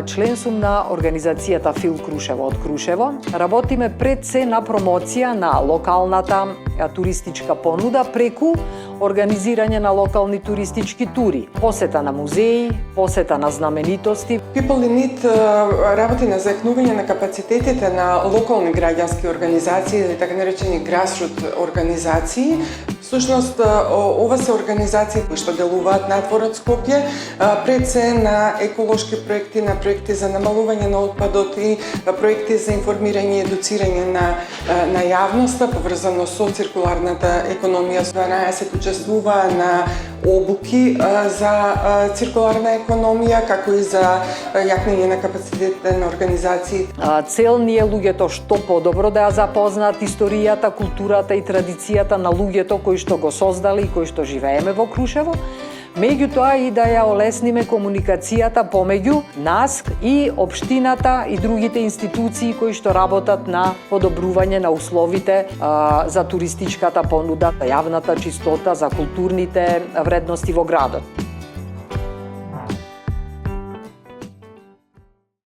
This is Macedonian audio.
Член сум на организацијата Фил Крушево од Крушево. Работиме пред се на промоција на локалната туристичка понуда преку организирање на локални туристички тури, посета на музеи, посета на знаменитости. People in Need работи на заекнување на капацитетите на локални граѓански организации или така наречени grassroots организации. Всушност, ова се организации кои што делуваат надвор од Скопје, пред се на еколошки проекти, на проекти за намалување на отпадот и проекти за информирање и едуцирање на јавноста поврзано со циркуларната економија. 12 учествува на обуки за циркуларна економија, како и за јакнење на капацитетите на организации. Цел ни е луѓето што подобро да ја запознаат историјата, културата и традицијата на луѓето кои што го создали и кои што живееме во Крушево. Меѓутоа и да ја олесниме комуникацијата помеѓу нас и општината и другите институции кои што работат на подобрување на условите за туристичката понуда, за јавната чистота, за културните вредности во градот.